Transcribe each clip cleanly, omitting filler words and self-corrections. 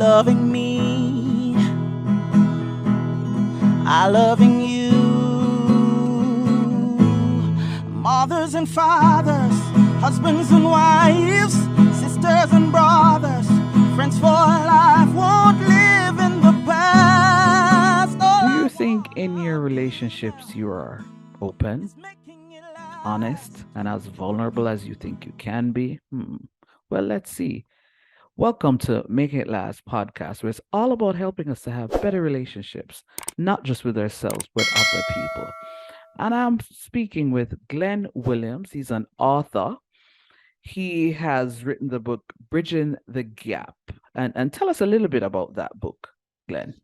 loving me, I loving you. Mothers and fathers, husbands and wives, sisters and brothers, friends for life, won't live in the past. Do you think in your relationships you are open, honest, and as vulnerable as you think you can be? Well, let's see. Welcome to Make It Last podcast, where it's all about helping us to have better relationships, not just with ourselves, but other people. And I'm speaking with Glen Williams. He's an author. He has written the book Bridging the Gap. And tell us a little bit about that book, Glen.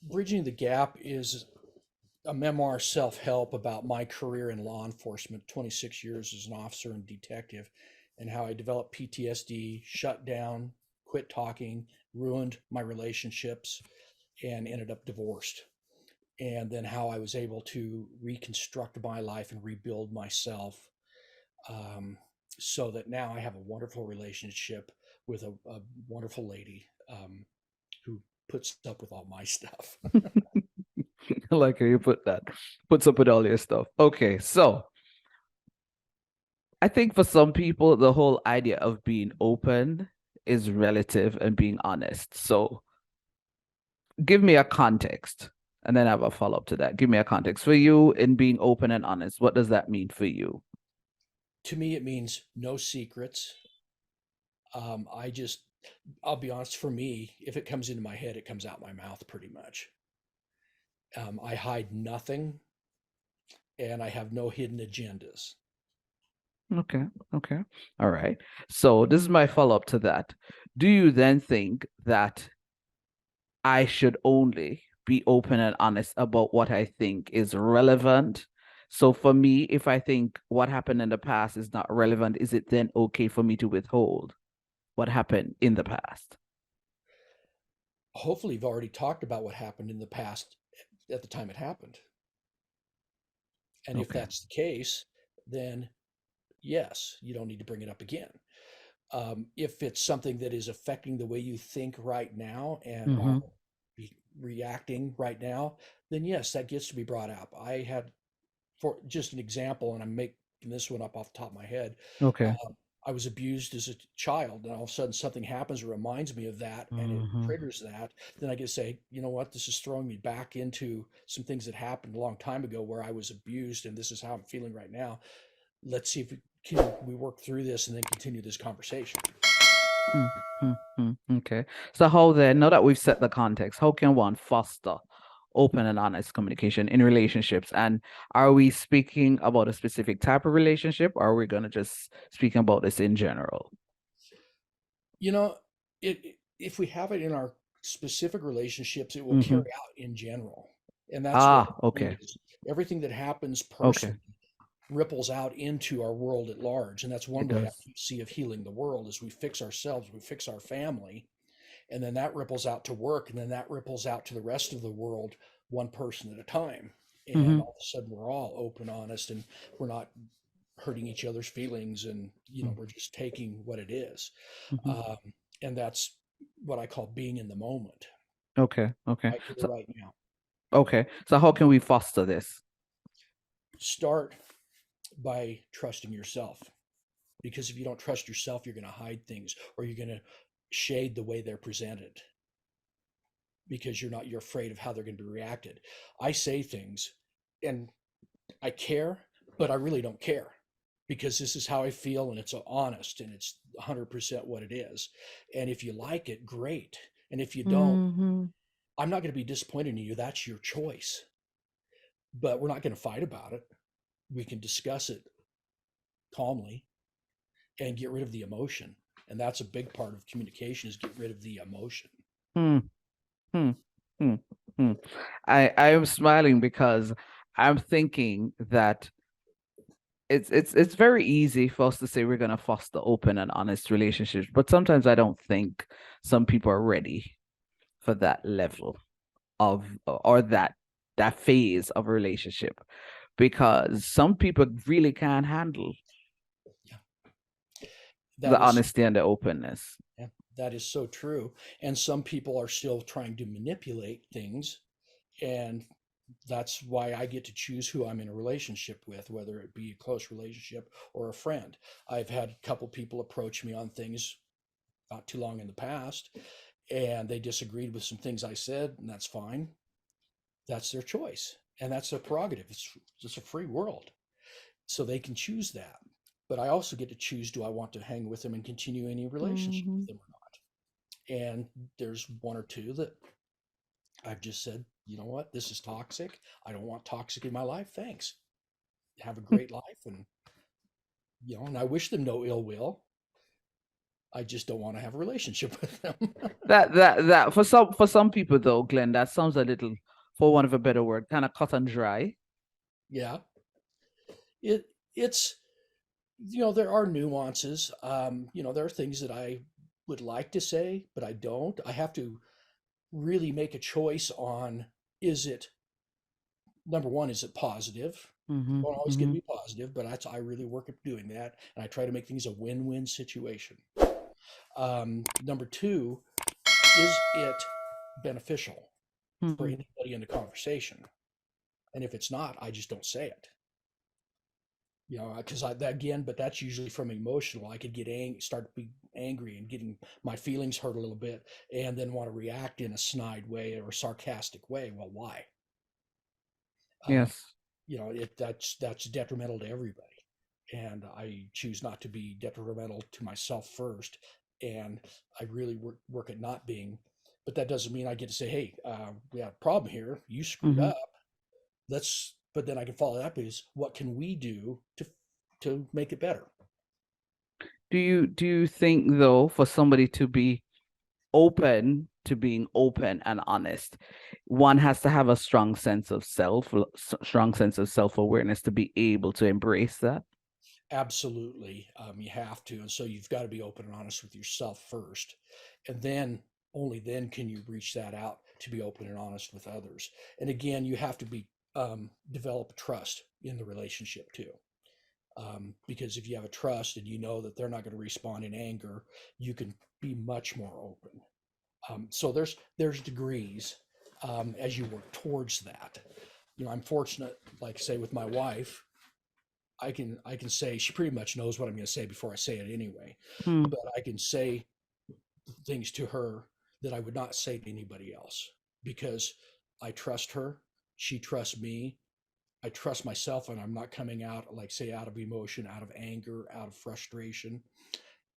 Bridging the Gap is a memoir self-help about my career in law enforcement, 26 years as an officer and detective, and how I developed PTSD, shut down, quit talking, ruined my relationships, and ended up divorced. And then how I was able to reconstruct my life and rebuild myself, so that now I have a wonderful relationship with a wonderful lady, who puts up with all my stuff. I like how you put that. Puts up with all your stuff. Okay, so I think for some people, the whole idea of being open is relative and being honest. So give me a context, and then I have a follow up to that. Give me a context for you in being open and honest. What does that mean for you? To me, it means no secrets. I'll be honest, for me, if it comes into my head, it comes out my mouth pretty much. I hide nothing, and I have no hidden agendas. Okay. All right. So this is my follow up to that. Do you then think that I should only be open and honest about what I think is relevant? So for me, if I think what happened in the past is not relevant, is it then okay for me to withhold what happened in the past? Hopefully, you've already talked about what happened in the past at the time it happened. And if Okay. that's the case, then yes, you don't need to bring it up again. If it's something that is affecting the way you think right now and are Mm-hmm. reacting right now, then yes, that gets to be brought up. I had, for just an example, and I'm making this one up off the top of my head. Okay. Uh, I was abused as a child, and all of a sudden something happens that reminds me of that, and it Mm-hmm. triggers that. Then I get to say, you know what, this is throwing me back into some things that happened a long time ago where I was abused, and this is how I'm feeling right now. Let's see if we work through this and then continue this conversation. Okay. So how then, now that we've set the context, how can one foster open and honest communication in relationships? And are we speaking about a specific type of relationship, or are we going to just speaking about this in general? You know, if we have it in our specific relationships, it will Mm-hmm. carry out in general. And that's what Ah, it okay. is. Everything that happens Okay. personally ripples out into our world at large. And that's one It way I does. see of healing the world is we fix ourselves, we fix our family, and then that ripples out to work, and then that ripples out to the rest of the world, one person at a time. And Mm-hmm. all of a sudden we're all open, honest, and we're not hurting each other's feelings, and we're just taking what it is. Mm-hmm. um, and that's what I call being in the moment, Okay. Okay. right here, So right now. okay. So how can we foster this? Start by trusting yourself, because if you don't trust yourself, you're going to hide things, or you're going to shade the way they're presented, because you're afraid of how they're going to be reacted. I say things, and I care, but I really don't care, because this is how I feel, and it's honest, and it's 100% what it is. And if you like it, great. And if you don't, Mm-hmm. I'm not going to be disappointed in you. That's your choice. But we're not going to fight about it. We can discuss it calmly and get rid of the emotion. And that's a big part of communication, is get rid of the emotion. Hmm. Hmm. Hmm. Hmm. I am smiling because I'm thinking that it's very easy for us to say we're going to foster open and honest relationships, but sometimes I don't think some people are ready for that level of or that phase of a relationship, because some people really can't handle Yeah. the That is, honesty and the openness. yeah. That is so true. And some people are still trying to manipulate things. And that's why I get to choose who I'm in a relationship with, whether it be a close relationship or a friend. I've had a couple people approach me on things not too long in the past, and they disagreed with some things I said, and that's fine. That's their choice, and that's a prerogative. It's a free world, so they can choose that. But I also get to choose: do I want to hang with them and continue any relationship Hmm. with them or not? And there's one or two that I've just said, you know what, this is toxic. I don't want toxic in my life. Thanks. Have a great life, and and I wish them no ill will. I just don't want to have a relationship with them. That for some people though, Glenn, that sounds a little, for want of a better word, kind of cut and dry. Yeah, it's there are nuances. There are things that I would like to say, but I don't. I have to really make a choice on, is it, number one, is it positive? Hmm. Don't always get to Hmm. be positive, but I really work at doing that, and I try to make things a win-win situation. Number two, is it beneficial for Hmm. anybody in the conversation? And if it's not, I just don't say it. Because again, but that's usually from emotional. I could start to be angry and getting my feelings hurt a little bit, and then want to react in a snide way or a sarcastic way. Well, why? Uh, Yes. that's detrimental to everybody, and I choose not to be detrimental to myself first, and I really work at not being. But that doesn't mean I get to say, "Hey, we have a problem here. You screwed Hmm. up. Let's." But then I can follow that with, what can we do to make it better? Do you think though, for somebody to be open to being open and honest, one has to have a strong sense of self, strong sense of self-awareness to be able to embrace that? Absolutely, you have to, and so you've got to be open and honest with yourself first, and then only then can you reach that out to be open and honest with others. And again, you have to be develop trust in the relationship too, because if you have a trust and you know that they're not going to respond in anger, you can be much more open. So there's degrees as you work towards that. I'm fortunate, like say with my wife, I can say she pretty much knows what I'm going to say before I say it anyway. Hmm. But I can say things to her that I would not say to anybody else, because I trust her, she trusts me, I trust myself, and I'm not coming out, like say, out of emotion, out of anger, out of frustration.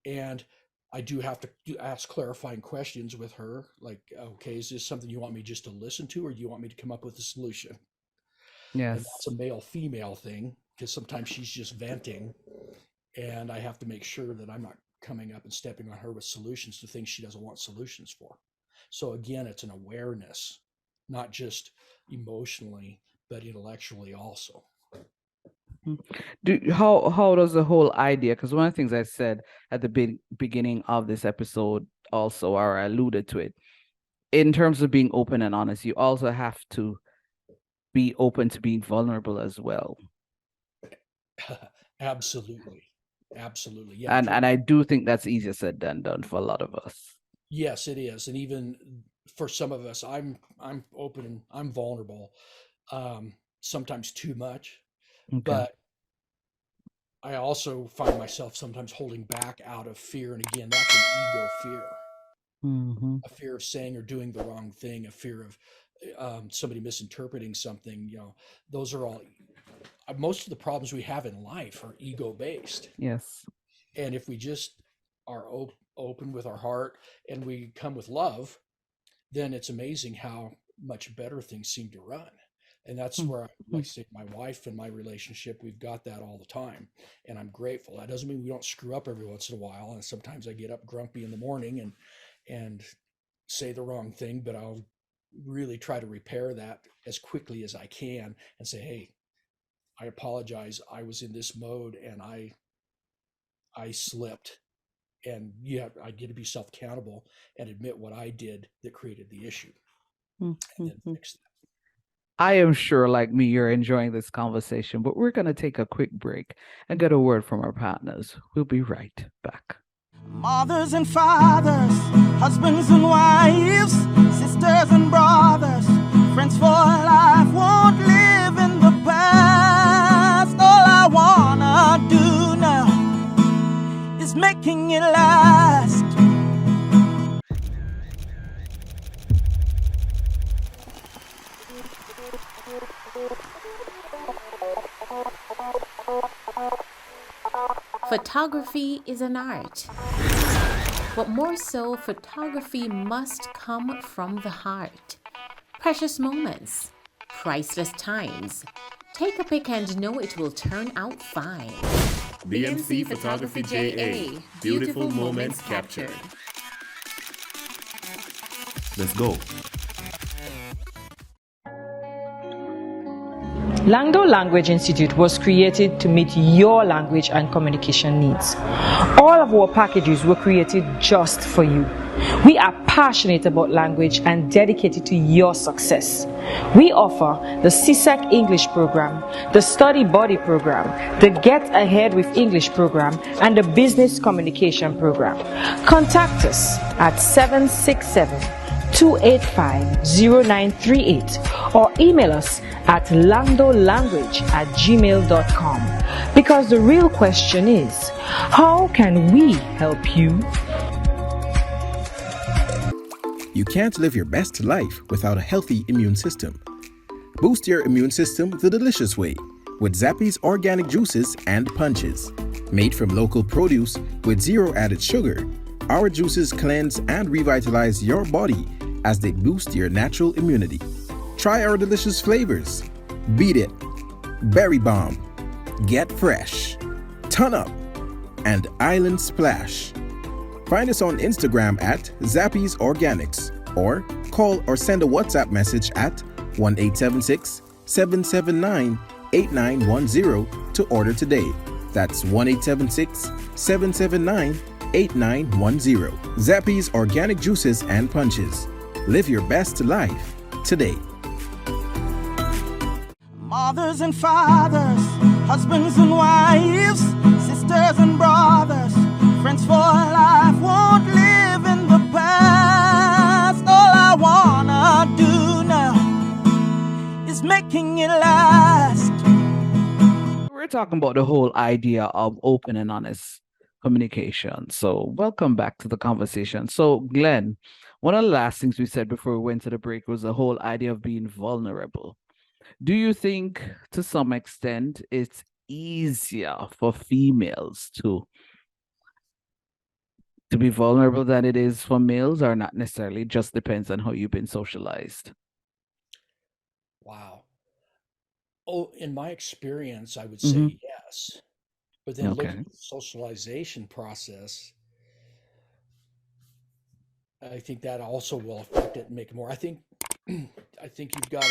And I do have to ask clarifying questions with her, like, okay, is this something you want me just to listen to, or do you want me to come up with a solution? And that's Yes. a male female thing, because sometimes she's just venting, and I have to make sure that I'm not coming up and stepping on her with solutions to things she doesn't want solutions for. So again, it's an awareness, not just emotionally, but intellectually also. Mm. How does the whole idea? Because one of the things I said at the beginning of this episode, also, or I alluded to it, in terms of being open and honest, you also have to be open to being vulnerable as well. Absolutely. Absolutely. Yeah. And I do think that's easier said than done for a lot of us. Yes, it is. And even for some of us, I'm open and I'm vulnerable, sometimes too much. Okay. But I also find myself sometimes holding back out of fear. And again, that's an ego fear, Hmm. a fear of saying or doing the wrong thing, a fear of somebody misinterpreting something. Those are all, most of the problems we have in life are ego based. Yes. And if we just are open with our heart and we come with love, then it's amazing how much better things seem to run. And that's where I like to say, my wife and my relationship, we've got that all the time. And I'm grateful. That doesn't mean we don't screw up every once in a while. And sometimes I get up grumpy in the morning and say the wrong thing, but I'll really try to repair that as quickly as I can and say, hey, I apologize. I was in this mode and I slipped. And yeah, I get to be self accountable and admit what I did that created the issue, and then Mhm. fix that. I am sure, like me, you're enjoying this conversation, but we're going to take a quick break and get a word from our partners. We'll be right back. Mothers and fathers, husbands and wives, sisters and brothers, friends for life won't live in the past. All I wanna do now is making it last. Photography is an art, but more so, photography must come from the heart. Precious moments, priceless times. Take a pic and know it will turn out fine. BMC Photography JA. Beautiful moments captured. Let's go. Langdo Language Institute was created to meet your language and communication needs. All of our packages were created just for you. We are passionate about language and dedicated to your success. We offer the CSEC English program, the Study Buddy program, the Get Ahead with English program, and the Business Communication program. Contact us at 767-285-0938 or email us at landolanguage@gmail.com, because the real question is, how can we help you? You can't live your best life without a healthy immune system. Boost your immune system the delicious way with Zappy's organic juices and punches. Made from local produce with zero added sugar, our juices cleanse and revitalize your body as they boost your natural immunity. Try our delicious flavors: Beat It, Berry Bomb, Get Fresh, Ton Up, and Island Splash. Find us on Instagram at Zappy's Organics, or call or send a WhatsApp message at 1-876-779-8910 to order today. That's 1-876-779-8910. Zappy's Organic Juices and Punches. Live your best life today. Mothers and fathers, husbands and wives, sisters and brothers, friends for life won't live in the past. All I wanna do now is making it last. We're talking about the whole idea of open and honest communication. So, welcome back to the conversation. So, Glenn, one of the last things we said before we went to the break was the whole idea of being vulnerable. Do you think, to some extent, it's easier for females to be vulnerable than it is for males, or not necessarily? It just depends on how you've been socialized. Wow. Oh, in my experience, I would Mm-hmm. say yes. But then looking Okay. at the socialization process, I think that also will affect it and make it more. I think you've got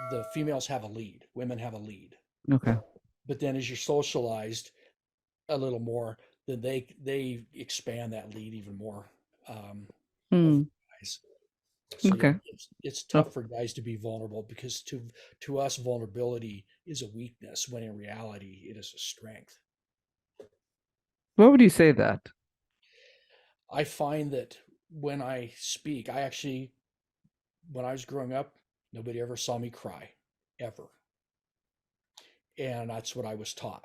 the females have a lead, women have a lead. Okay. But then as you're socialized a little more, then they expand that lead even more. Over Hmm. guys. So yeah, Okay. it's Oh, tough for guys to be vulnerable, because to us vulnerability is a weakness, when in reality it is a strength. what would you say that? I find that when I speak, when I was growing up, nobody ever saw me cry, ever. And that's what I was taught.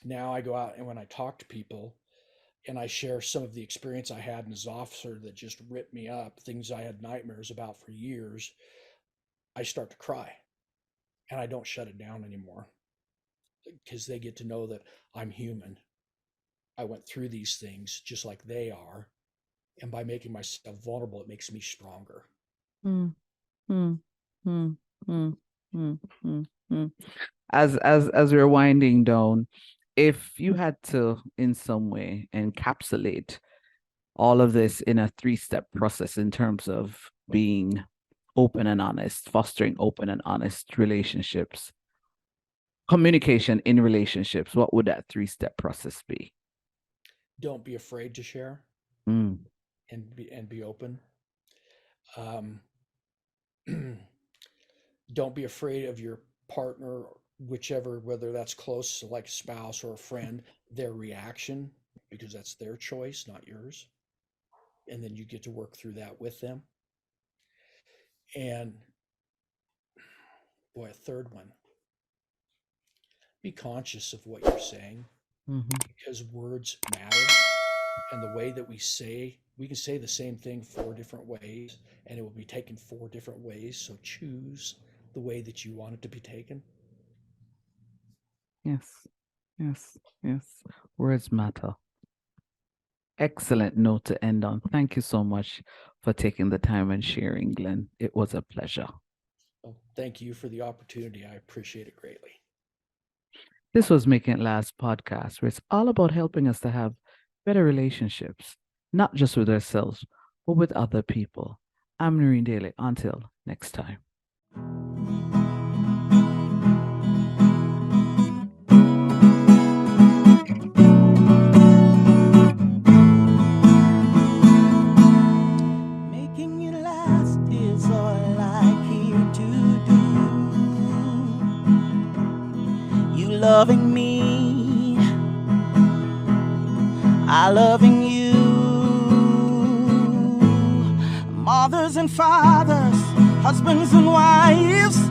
Now I go out and when I talk to people and I share some of the experience I had as an officer that just ripped me up, things I had nightmares about for years, I start to cry, and I don't shut it down anymore, because they get to know that I'm human. I went through these things just like they are. And by making myself vulnerable, it makes me stronger. Hmm. Hmm. Hmm. Hmm. Hmm. Hmm. Hmm. As we're winding down, if you had to in some way encapsulate all of this in a three-step process in terms of being open and honest, fostering open and honest relationships, communication in relationships, what would that three-step process be? Don't be afraid to share, Mm. and be open. Um, don't be afraid of your partner, whichever, whether that's close, like a spouse or a friend, their reaction. because that's their choice, not yours. And then you get to work through that with them. And boy, a third one. Be conscious of what you're saying, because words matter. And the way that we can say the same thing 4 different ways, and it will be taken 4 different ways. So choose the way that you want it to be taken. Yes, yes, yes. Words matter. Excellent note to end on. Thank you so much for taking the time and sharing, Glen. It was a pleasure. Well, thank you for the opportunity. I appreciate it greatly. This was Making It Last podcast, where it's all about helping us to have better relationships, not just with ourselves, but with other people. I'm Noreen Daly. Until next time. Making it last is all I care to do. You loving me, I loving you. Mothers and fathers, husbands and wives,